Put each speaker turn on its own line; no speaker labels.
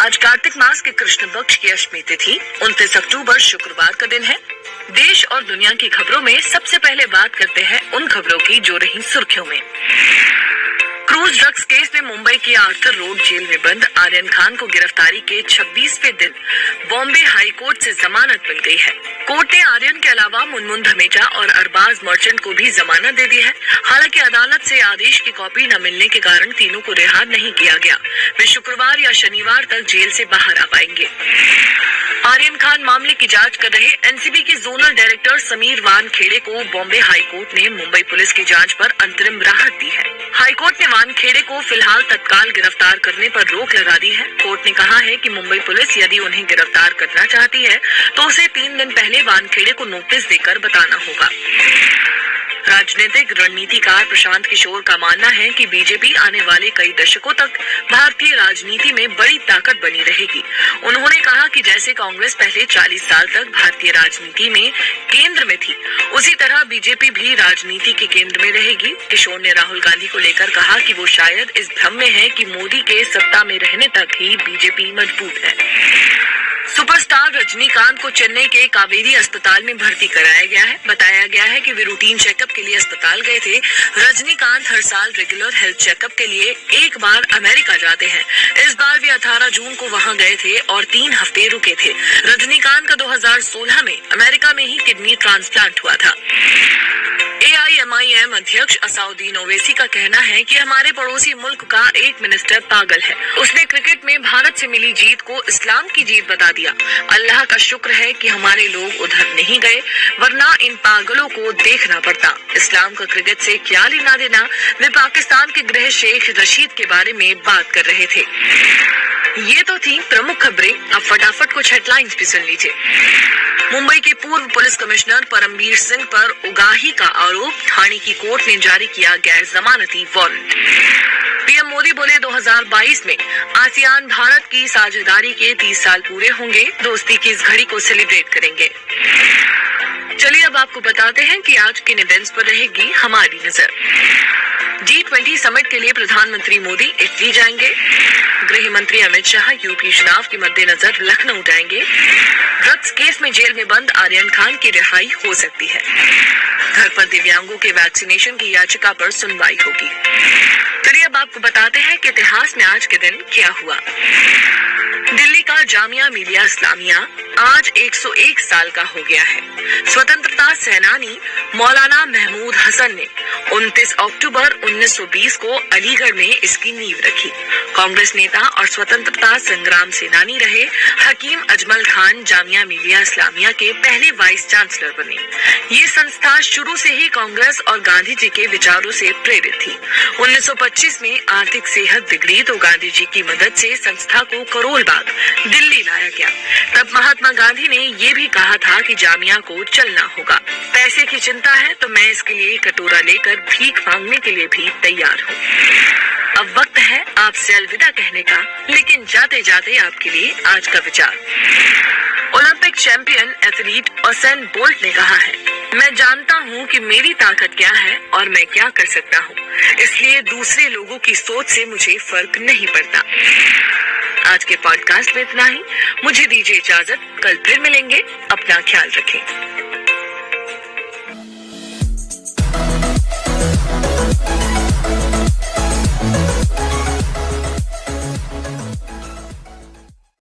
आज कार्तिक मास के कृष्ण पक्ष की अष्टमी तिथि 29 अक्टूबर शुक्रवार का दिन है। देश और दुनिया की खबरों में सबसे पहले बात करते हैं उन खबरों की जो रही सुर्खियों में। क्रूज ड्रग्स केस में मुंबई की आर्थर रोड जेल में बंद आर्यन खान को गिरफ्तारी के 26वें दिन बॉम्बे हाई कोर्ट से जमानत मिल गई है। कोर्ट ने आर्यन के अलावा मुनमुन धमेजा और अरबाज मर्चेंट को भी जमानत दे दी है। हालांकि अदालत से आदेश की कॉपी न मिलने के कारण तीनों को रिहा नहीं किया गया। वे शुक्रवार या शनिवार तक जेल से बाहर आ पाएंगे। आर्यन खान मामले की जांच कर रहे एनसीबी के जोनल डायरेक्टर समीर वानखेड़े को बॉम्बे हाई कोर्ट ने मुंबई पुलिस की जांच पर अंतरिम राहत दी है। हाई कोर्ट ने वानखेड़े को फिलहाल तत्काल गिरफ्तार करने पर रोक लगा दी है। कोर्ट ने कहा है कि मुंबई पुलिस यदि उन्हें गिरफ्तार करना चाहती है तो उसे 3 दिन पहले वानखेड़े को नोटिस देकर बताना होगा। राजनीतिक रणनीतिकार प्रशांत किशोर का मानना है कि बीजेपी आने वाले कई दशकों तक भारतीय राजनीति में बड़ी ताकत बनी रहेगी। उन्होंने कहा कि जैसे कांग्रेस पहले 40 साल तक भारतीय राजनीति में केंद्र में थी, उसी तरह बीजेपी भी राजनीति के केंद्र में रहेगी। किशोर ने राहुल गांधी को लेकर कहा कि वो शायद इस भ्रम में है कि मोदी के सत्ता में रहने तक ही बीजेपी मजबूत है। सुपरस्टार रजनीकांत को चेन्नई के कावेरी अस्पताल में भर्ती कराया गया है। बताया गया है कि वे रूटीन चेकअप के लिए अस्पताल गए थे। रजनीकांत हर साल रेगुलर हेल्थ चेकअप के लिए एक बार अमेरिका जाते हैं। इस बार वे 18 जून को वहां गए थे और 3 हफ्ते रुके थे। रजनीकांत का 2016 में अमेरिका में ही किडनी ट्रांसप्लांट हुआ था। AIMIM अध्यक्ष असाउद्दीन ओवैसी का कहना है कि हमारे पड़ोसी मुल्क का एक मिनिस्टर पागल है। उसने क्रिकेट में भारत से मिली जीत को इस्लाम की जीत बता दिया। अल्लाह का शुक्र है कि हमारे लोग उधर नहीं गए, वरना इन पागलों को देखना पड़ता। इस्लाम का क्रिकेट से क्या लेना देना। वे पाकिस्तान के गृह शेख रशीद के बारे में बात कर रहे थे। ये तो थी प्रमुख खबरें। अब फटाफट कुछ हेडलाइंस भी सुन लीजिए। मुंबई के पूर्व पुलिस कमिश्नर परमबीर सिंह पर उगाही का आरोप, ठाणे की कोर्ट ने जारी किया गैर जमानती वारंट। पीएम मोदी बोले 2022 में आसियान भारत की साझेदारी के 30 साल पूरे होंगे। दोस्ती की इस घड़ी को सेलिब्रेट करेंगे। चलिए अब आपको बताते हैं कि आज किन इवेंट्स पर रहेगी हमारी नजर। G20 समिट के लिए प्रधानमंत्री मोदी इटली जाएंगे। गृह मंत्री अमित शाह यूपी चुनाव के मद्देनजर लखनऊ जाएंगे। ड्रग्स केस में जेल में बंद आर्यन खान की रिहाई हो सकती है। घर पर दिव्यांगों के वैक्सीनेशन की याचिका पर सुनवाई होगी। चलिए अब आपको बताते हैं कि इतिहास में आज के दिन क्या हुआ। दिल्ली का जामिया मिलिया इस्लामिया आज 101 साल का हो गया है। स्वतंत्रता सेनानी मौलाना महमूद हसन ने 29 अक्टूबर 1920 को अलीगढ़ में इसकी नींव रखी। कांग्रेस नेता और स्वतंत्रता संग्राम सेनानी रहे हकीम अजमल खान जामिया मिलिया इस्लामिया के पहले वाइस चांसलर बने। ये संस्था शुरू से ही कांग्रेस और गांधी जी के विचारों से प्रेरित थी। 1925 में आर्थिक सेहत बिगड़ी तो गांधी जी की मदद से संस्था को करोल बाग दिल्ली लाया गया। तब महात्मा गांधी ने ये भी कहा था कि जामिया को चलना होगा। पैसे की चिंता है तो मैं इसके लिए कटोरा लेकर भीख मांगने के लिए भी तैयार हूँ। अब वक्त है आपसे अलविदा कहने का, लेकिन जाते जाते आपके लिए आज का विचार। Olympic champion athlete Usain bolt ने कहा है, मैं जानता हूँ कि मेरी ताकत क्या है और मैं क्या कर सकता हूँ, इसलिए दूसरे लोगों की सोच से मुझे फर्क नहीं पड़ता। आज के पॉडकास्ट में इतना ही। मुझे दीजिए इजाजत। कल फिर मिलेंगे। अपना ख्याल रखें।